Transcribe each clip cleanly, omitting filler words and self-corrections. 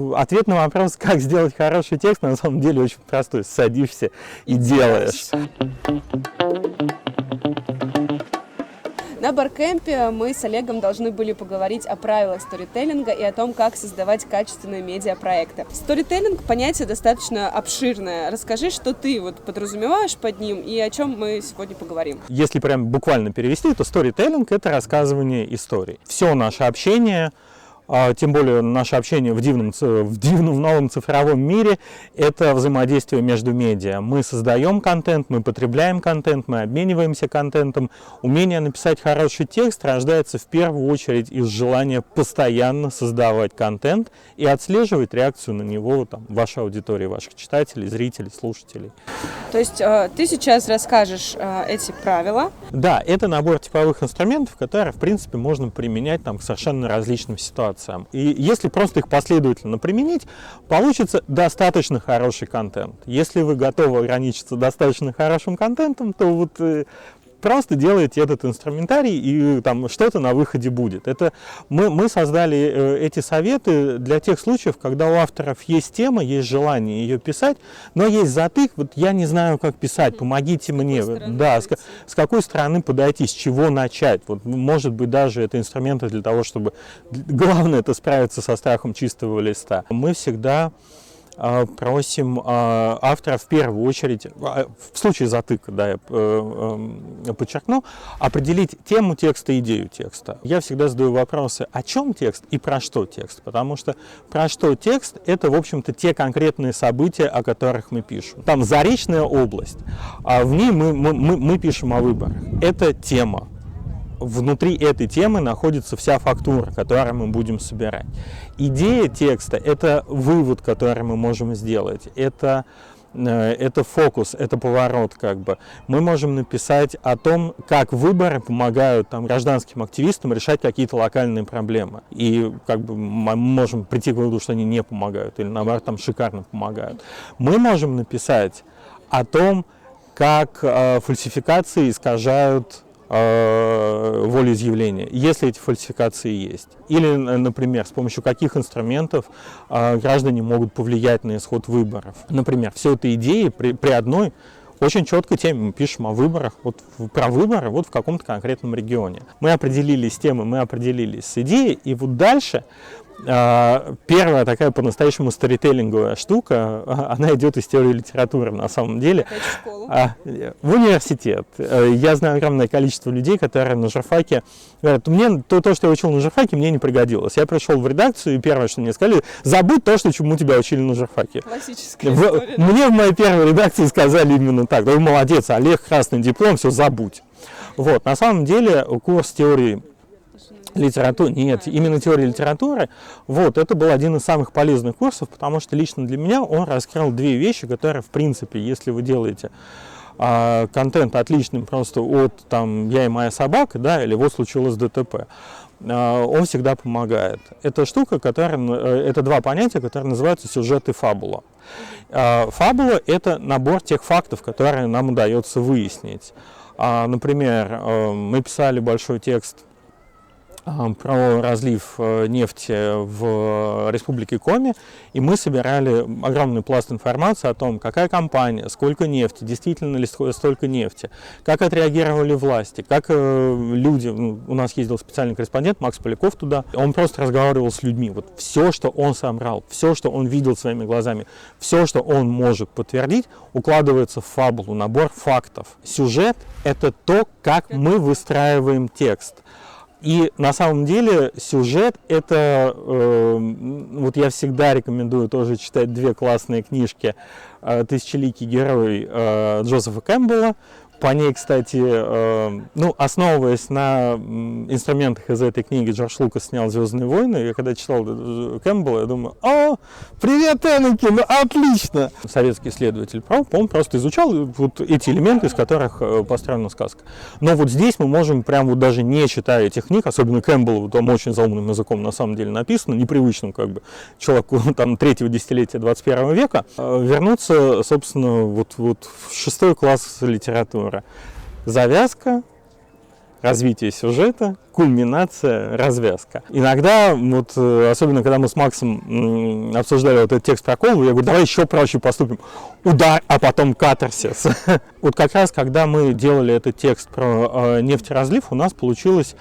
Ответ на вопрос, как сделать хороший текст, на самом деле очень простой. Садишься и делаешь. На баркэмпе мы с Олегом должны были поговорить о правилах сторителлинга и о том, как создавать качественные медиапроекты. Сторителлинг — понятие достаточно обширное. Расскажи, что ты подразумеваешь под ним и о чем мы сегодня поговорим. Если прям буквально перевести, то сторителлинг — это рассказывание историй. Все наше общение, тем более наше общение в дивном новом цифровом мире, это взаимодействие между медиа. Мы создаем контент, мы потребляем контент, мы обмениваемся контентом. Умение написать хороший текст рождается в первую очередь из желания постоянно создавать контент и отслеживать реакцию на него вашей аудитории, ваших читателей, зрителей, слушателей. То есть ты сейчас расскажешь эти правила? Да, это набор типовых инструментов, которые, в принципе, можно применять к совершенно различным ситуациям. И если просто их последовательно применить, получится достаточно хороший контент. Если вы готовы ограничиться достаточно хорошим контентом, то просто делаете этот инструментарий, и что-то на выходе будет. Мы создали эти советы для тех случаев, когда у авторов есть тема, есть желание ее писать, но есть затык, я не знаю, как писать, помогите мне. Да, с какой стороны подойти, с чего начать. Может быть, даже это инструменты для того, чтобы... Главное — это справиться со страхом чистого листа. Мы всегда просим автора в первую очередь, в случае затыка, я подчеркну, определить тему текста, идею текста. Я всегда задаю вопросы, о чем текст и про что текст, потому что про что текст — это, в общем-то, те конкретные события, о которых мы пишем. Там Заречная область, а в ней мы пишем о выборах. Это тема. Внутри этой темы находится вся фактура, которую мы будем собирать. Идея текста — это вывод, который мы можем сделать. Это фокус, это поворот. Мы можем написать о том, как выборы помогают гражданским активистам решать какие-то локальные проблемы. И мы можем прийти к выводу, что они не помогают, или наоборот, шикарно помогают. Мы можем написать о том, как фальсификации искажают волеизъявления, если эти фальсификации есть. Или, например, с помощью каких инструментов граждане могут повлиять на исход выборов. Например, все это идеи при одной очень четкой теме. Мы пишем о выборах, про выборы в каком-то конкретном регионе. Мы определились с темой, мы определились с идеей, и дальше первая такая по-настоящему сторителлинговая штука, она идет из теории литературы на самом деле. В университет. Я знаю огромное количество людей, которые на журфаке говорят, то, что я учил на журфаке, мне не пригодилось. Я пришел в редакцию, и первое, что мне сказали, забудь то, чему тебя учили на журфаке. Классическая история. Мне в моей первой редакции сказали именно так. Вы молодец, Олег, красный диплом, все, забудь. На самом деле курс теории литературы, нет, именно теория литературы, это был один из самых полезных курсов, потому что лично для меня он раскрыл две вещи, которые, в принципе, если вы делаете контент отличным просто от «Я и моя собака», или «Вот случилось ДТП», он всегда помогает. Это это два понятия, которые называются сюжет и фабула. Фабула — это набор тех фактов, которые нам удается выяснить. Например, мы писали большой текст про разлив нефти в Республике Коми, и мы собирали огромный пласт информации о том, какая компания, сколько нефти, действительно ли столько нефти, как отреагировали власти, как люди, у нас ездил специальный корреспондент Макс Поляков туда, он просто разговаривал с людьми, все, что он собрал, все, что он видел своими глазами, все, что он может подтвердить, укладывается в фабулу, набор фактов. Сюжет — это то, как мы выстраиваем текст. И на самом деле сюжет — это, я всегда рекомендую тоже читать две классные книжки «Тысячеликий герой» Джозефа Кэмпбелла. По ней, кстати, основываясь на инструментах из этой книги, Джордж Лукас снял «Звездные войны». Я когда читал Кэмпбелла, я думаю, привет, Энакин, отлично! Советский исследователь прав, он просто изучал эти элементы, из которых построена сказка. Но здесь мы можем даже не читая этих книг, особенно Кэмпбелл, там очень заумным языком на самом деле написано, непривычным человеку третьего десятилетия 21 века, вернуться, собственно, в 6 класс литературы. Завязка, развитие сюжета, кульминация, развязка. Иногда, вот, особенно когда мы с Максом обсуждали вот этот текст про Колбу, я говорю, давай еще проще поступим. Удар, а потом катарсис. Вот как раз, когда мы делали этот текст про нефтеразлив, у нас получилась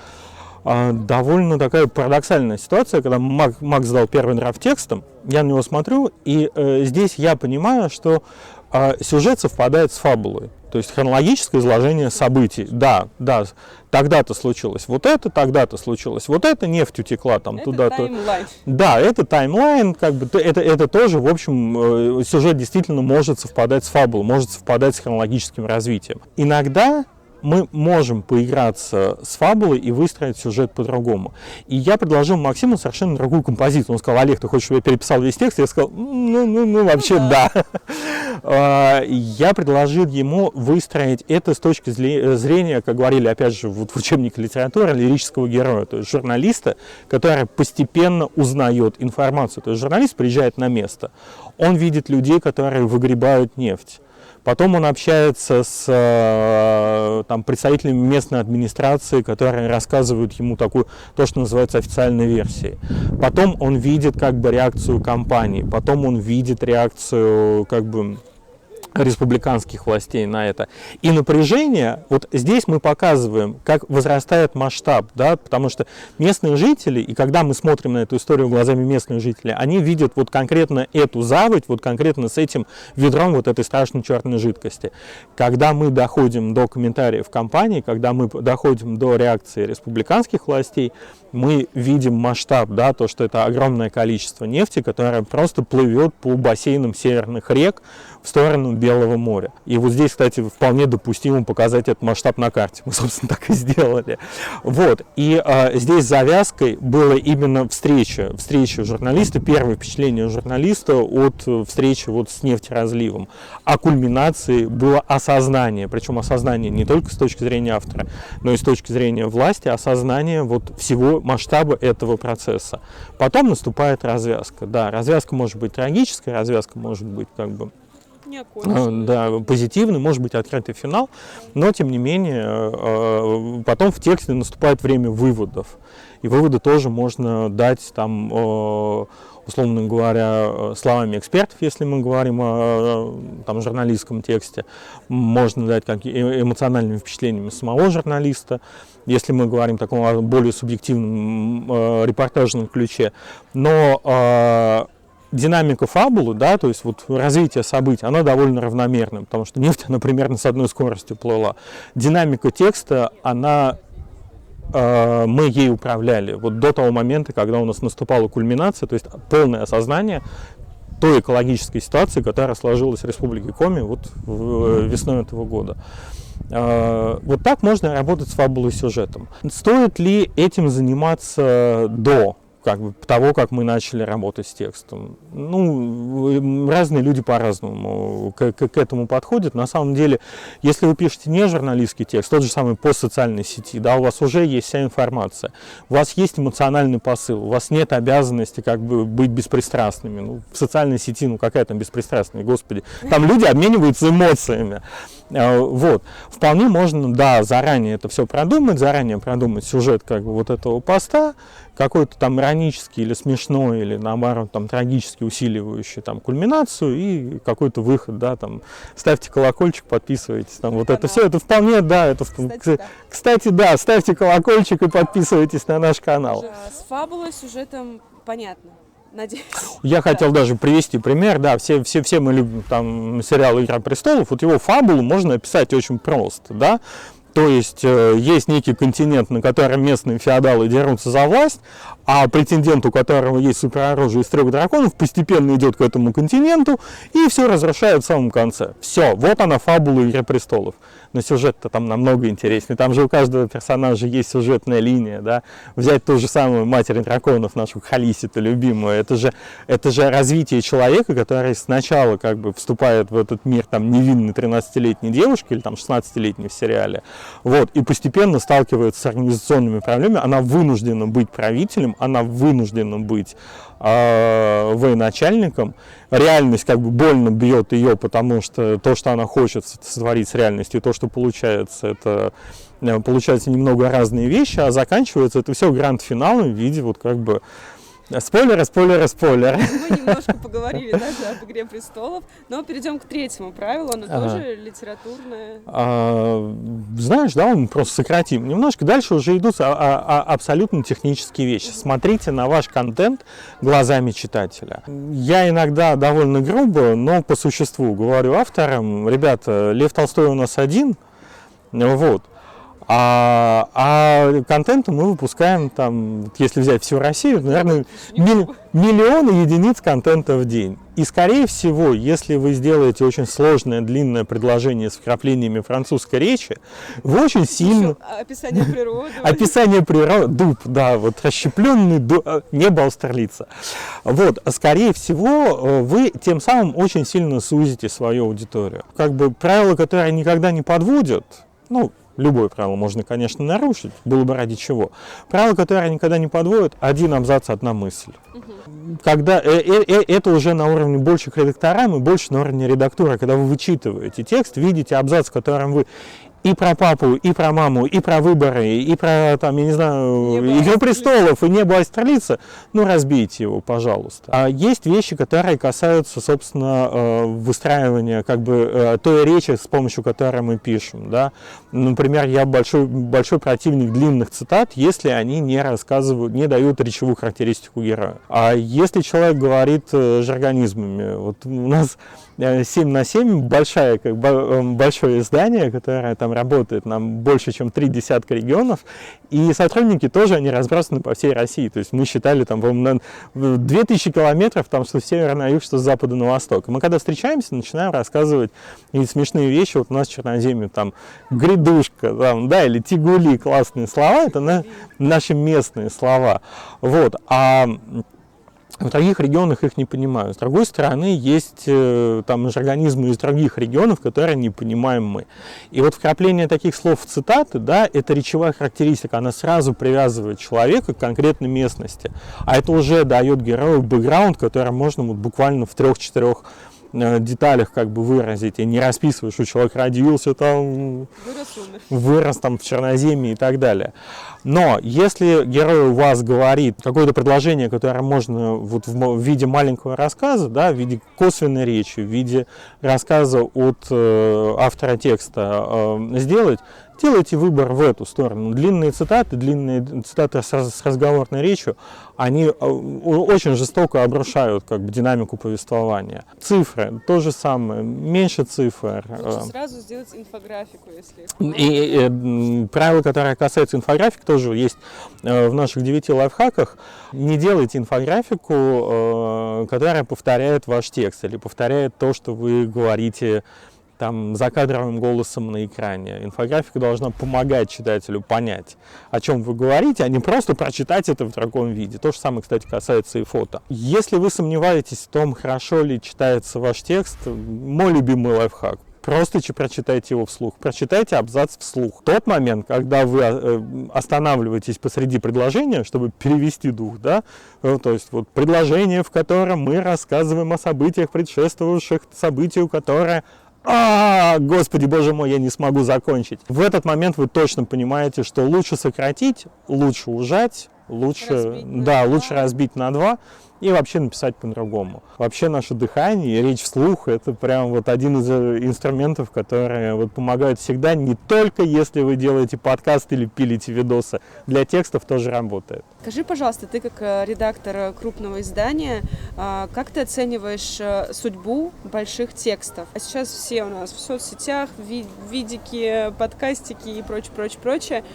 довольно такая парадоксальная ситуация, когда Макс сдал первый драфт текстом, я на него смотрю, и здесь я понимаю, что сюжет совпадает с фабулой. То есть хронологическое изложение событий. Да, тогда-то случилось вот это, тогда-то случилось вот это, нефть утекла там туда-то. Таймлайн. Да, это таймлайн, как бы это тоже, в общем, сюжет действительно может совпадать с фабулой, может совпадать с хронологическим развитием. Иногда мы можем поиграться с фабулой и выстроить сюжет по-другому. И я предложил Максиму совершенно другую композицию. Он сказал: Олег, ты хочешь, чтобы я переписал весь текст? Я сказал: вообще да. Я предложил ему выстроить это с точки зрения, как говорили, опять же, вот в учебнике литературы, лирического героя, то есть журналиста, который постепенно узнает информацию. То есть журналист приезжает на место, он видит людей, которые выгребают нефть. Потом он общается с представителями местной администрации, которые рассказывают ему то, что называется официальной версией. Потом он видит реакцию компании, потом он видит реакцию республиканских властей на это. И напряжение, вот здесь мы показываем, как возрастает масштаб, да, потому что местные жители, и когда мы смотрим на эту историю глазами местных жителей, они видят вот конкретно эту заводь, вот конкретно с этим ведром вот этой страшной черной жидкости. Когда мы доходим до комментариев компании, когда мы доходим до реакции республиканских властей, мы видим масштаб, да, то, что это огромное количество нефти, которое просто плывет по бассейнам северных рек в сторону Белого моря. И вот здесь, кстати, вполне допустимо показать этот масштаб на карте. Мы, собственно, так и сделали. Вот. И здесь завязкой была именно встреча журналиста, первое впечатление журналиста от встречи вот с нефтеразливом. А кульминацией было осознание, причем осознание не только с точки зрения автора, но и с точки зрения власти, осознание вот всего масштаба этого процесса. Потом наступает развязка. Да, развязка может быть трагическая, развязка может быть позитивный, может быть открытый финал, но тем не менее потом в тексте наступает время выводов. И выводы тоже можно дать там, условно говоря, словами экспертов, если мы говорим о журналистском тексте, можно дать эмоциональными впечатлениями самого журналиста, если мы говорим в таком более субъективном репортажном ключе. Но динамика фабулы, да, то есть вот развитие событий, она довольно равномерная, потому что нефть, она примерно с одной скоростью плыла. Динамика текста, мы ей управляли вот до того момента, когда у нас наступала кульминация, то есть полное осознание той экологической ситуации, которая сложилась в Республике Коми вот весной этого года. Вот так можно работать с фабулой и сюжетом. Стоит ли этим заниматься до того, как мы начали работать с текстом? Разные люди по-разному к этому подходят. На самом деле, если вы пишете не журналистский текст, тот же самый пост в социальной сети, да, у вас уже есть вся информация, у вас есть эмоциональный посыл, у вас нет обязанности быть беспристрастными. В социальной сети, какая там беспристрастность, господи, там люди обмениваются эмоциями. Вот. Вполне можно, да, заранее это все продумать, сюжет вот этого поста, какой-то там иронический или смешной, или наоборот там трагически усиливающий кульминацию и какой-то выход, да, там ставьте колокольчик, подписывайтесь, там вот это все, это вполне, да, кстати, да, ставьте колокольчик и подписывайтесь на наш канал. С фабулой, сюжетом понятно. Надеюсь. Я хотел даже привести пример, да, все мы любим сериал «Игра престолов», вот его фабулу можно описать очень просто, да. То есть есть некий континент, на котором местные феодалы дерутся за власть, а претендент, у которого есть супероружие из 3 драконов, постепенно идет к этому континенту и все разрушает в самом конце. Все, вот она фабула «Игры престолов». Но сюжет-то там намного интереснее. Там же у каждого персонажа есть сюжетная линия, да. Взять ту же самую Матерь драконов, нашу Халиситу любимую. Это же развитие человека, который сначала вступает в этот мир невинной 13-летней девушки или 16-летней в сериале. Вот, и постепенно сталкивается с организационными проблемами. Она вынуждена быть правителем, она вынуждена быть военачальником. Реальность как бы больно бьет ее, потому что то, что она хочет сотворить с реальностью, то, что получается, это получаются немного разные вещи, а заканчивается это все гранд-финалом в виде вот как бы спойлеры. Мы немножко поговорили даже об «Игре престолов», но перейдем к третьему правилу, оно тоже литературное. Знаешь, да, мы просто сократим немножко. Дальше уже идут абсолютно технические вещи. Смотрите на ваш контент глазами читателя. Я иногда довольно грубо, но по существу говорю авторам: ребята, Лев Толстой у нас один, вот. А контента мы выпускаем там, если взять всю Россию, наверное, миллионы единиц контента в день. И, скорее всего, если вы сделаете очень сложное, длинное предложение с вкраплениями французской речи, вы очень сильно... Описание природы. Описание природы, дуб, да, вот расщепленный небо Аустерлица. Вот, скорее всего, вы тем самым очень сильно сузите свою аудиторию. Как бы правила, которые никогда не подводят, ну, любое правило можно, конечно, нарушить, было бы ради чего. Правило, которое никогда не подводит: один абзац, одна мысль. Когда это уже на уровне больше к редакторам и больше на уровне редактуры, когда вы вычитываете текст, видите абзац, в котором вы и про папу, и про маму, и про выборы, и про, там, я не знаю, «Игру престолов», и «Небо Аустерлица», ну, разбейте его, пожалуйста. А есть вещи, которые касаются, собственно, выстраивания, как бы, той речи, с помощью которой мы пишем, да. Например, я большой противник длинных цитат, если они не рассказывают, не дают речевую характеристику героя. А если человек говорит жаргонизмами, вот у нас 7/7 большое издание, которое там работает нам больше, чем 3 десятка регионов, и сотрудники тоже, они разбросаны по всей России. То есть мы считали там, по-моему, 2000 километров, там, что с севера на юг, что с запада на восток. И мы когда встречаемся, начинаем рассказывать и смешные вещи. Вот у нас в Черноземье там грядушка, там, да, или тигули, классные слова, это наши местные слова. Вот. А в других регионах их не понимают. С другой стороны, есть там жаргонизмы из других регионов, которые не понимаем мы. И вот вкрапление таких слов в цитаты, да, это речевая характеристика, она сразу привязывает человека к конкретной местности. А это уже дает герою бэкграунд, который можно вот буквально в 3-4 деталях как бы выразить, и не расписываешь, что человек родился там, вырос там в Черноземье и так далее. Но если герой у вас говорит какое-то предложение, которое можно вот в виде маленького рассказа, да, в виде косвенной речи, в виде рассказа от автора текста сделать, делайте выбор в эту сторону. Длинные цитаты с разговорной речью, они очень жестоко обрушают как бы динамику повествования. Цифры, то же самое, меньше цифр. Лучше сразу сделать инфографику, если... И правило, которое касается инфографик, тоже есть в наших 9 лайфхаках. Не делайте инфографику, которая повторяет ваш текст или повторяет то, что вы говорите там закадровым голосом на экране. Инфографика должна помогать читателю понять, о чем вы говорите, а не просто прочитать это в другом виде. То же самое, кстати, касается и фото. Если вы сомневаетесь в том, хорошо ли читается ваш текст, мой любимый лайфхак: просто прочитайте его вслух. Прочитайте абзац вслух. В тот момент, когда вы останавливаетесь посреди предложения, чтобы перевести дух, да, то есть вот предложение, в котором мы рассказываем о событиях, предшествовавших событию, которое... Господи, боже мой, я не смогу закончить. В этот момент вы точно понимаете, что лучше сократить, лучше ужать, лучше разбить на 2 и вообще написать по-другому. Вообще наше дыхание и речь вслух — это прям вот один из инструментов, которые вот помогают всегда, не только если вы делаете подкаст или пилите видосы. Для текстов тоже работает. Скажи, пожалуйста, ты как редактор крупного издания, как ты оцениваешь судьбу больших текстов? А сейчас все у нас в соцсетях, видики, подкастики и прочее.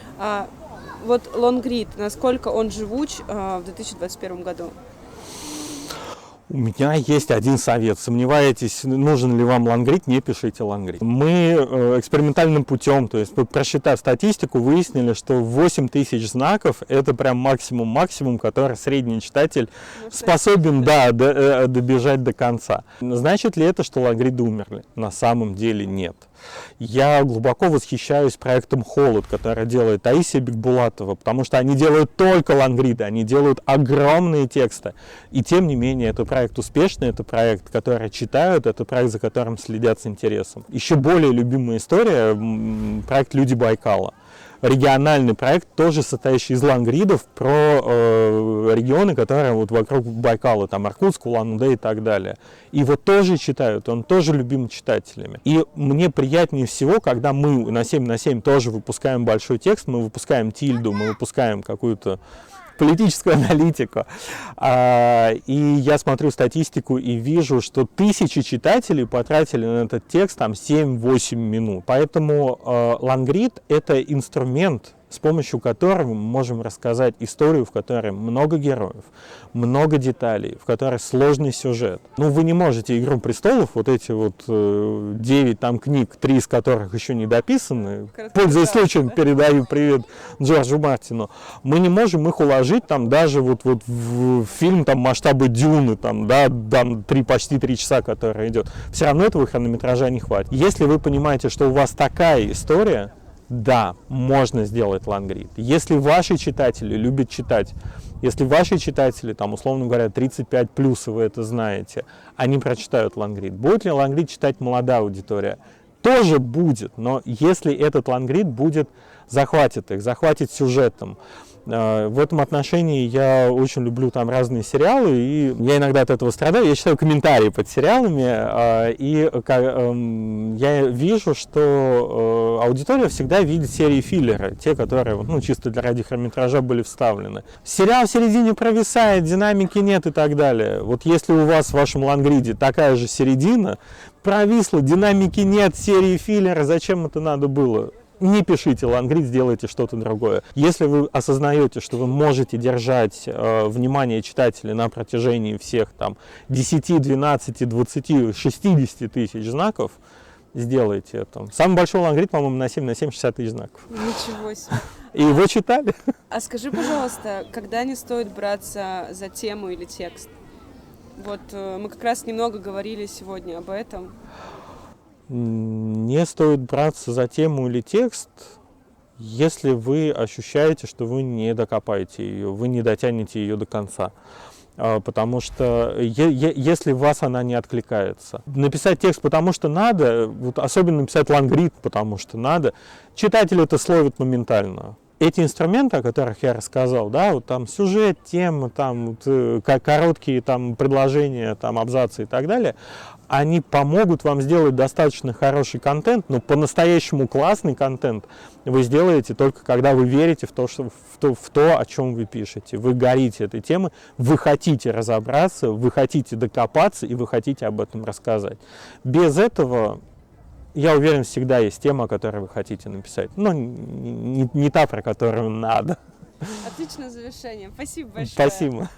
Вот лонгрид, насколько он живуч в 2021 году? У меня есть один совет. Сомневаетесь, нужен ли вам лонгрид, не пишите лонгрид. Мы экспериментальным путем, то есть просчитав статистику, выяснили, что 8000 знаков – это прям максимум, который средний читатель способен добежать до конца. Значит ли это, что лонгриды умерли? На самом деле нет. Я глубоко восхищаюсь проектом «Холод», который делает Таисия Бекбулатова, потому что они делают только лонгриды, они делают огромные тексты. И тем не менее, это проект успешный, это проект, который читают, это проект, за которым следят с интересом. Еще более любимая история – проект «Люди Байкала». Региональный проект, тоже состоящий из лонгридов, про регионы, которые вот вокруг Байкала, там Иркутск, Улан-Удэ и так далее. И его тоже читают, он тоже любим читателями. И мне приятнее всего, когда мы на 7/7 тоже выпускаем большой текст, мы выпускаем тильду, мы выпускаем какую-то политическую аналитику. И я смотрю статистику и вижу, что 1000 читателей потратили на этот текст там 7-8 минут. Поэтому лонгрид — это инструмент, с помощью которого мы можем рассказать историю, в которой много героев, много деталей, в которой сложный сюжет. Ну, вы не можете «Игру престолов», вот эти вот 9 там книг, 3 из которых еще не дописаны, пользуясь случаем, передаю привет Джорджу Мартину, мы не можем их уложить там даже вот в фильм там масштаба «Дюны», там, да, там почти 3 часа, который идет. Все равно этого хронометража не хватит. Если вы понимаете, что у вас такая история, да, можно сделать лонгрид. Если ваши читатели любят читать, если ваши читатели, там, условно говоря, 35+, и вы это знаете, они прочитают лонгрид. Будет ли лонгрид читать молодая аудитория? Тоже будет, но если этот лонгрид захватит их, захватит сюжетом. В этом отношении я очень люблю там разные сериалы, и я иногда от этого страдаю. Я читаю комментарии под сериалами, и я вижу, что аудитория всегда видит серии филлеры, те, которые чисто ради хронометража были вставлены. Сериал в середине провисает, динамики нет и так далее. Вот если у вас в вашем лонгриде такая же середина, провисла, динамики нет, серии филлера, зачем это надо было? Не пишите лонгрид, сделайте что-то другое. Если вы осознаете, что вы можете держать внимание читателя на протяжении всех там 10, 12, 20, 60 тысяч знаков, сделайте это. Самый большой лонгрид, по-моему, на 7/7 60 тысяч знаков. Ничего себе. И его читали. А скажи, пожалуйста, когда не стоит браться за тему или текст? Вот мы как раз немного говорили сегодня об этом. Не стоит браться за тему или текст, если вы ощущаете, что вы не докопаете ее, вы не дотянете ее до конца. Потому что если в вас она не откликается. Написать текст потому что надо, вот особенно написать лонгрид потому что надо, читатель это словит моментально. Эти инструменты, о которых я рассказал, да, вот там сюжет, тема, там короткие там предложения, там абзацы и так далее, они помогут вам сделать достаточно хороший контент, но по-настоящему классный контент вы сделаете только когда вы верите в то, о чем вы пишете. Вы горите этой темой, вы хотите разобраться, вы хотите докопаться и вы хотите об этом рассказать. Без этого, я уверен, всегда есть тема, о которой вы хотите написать, но не та, про которую надо. Отличное завершение. Спасибо большое. Спасибо.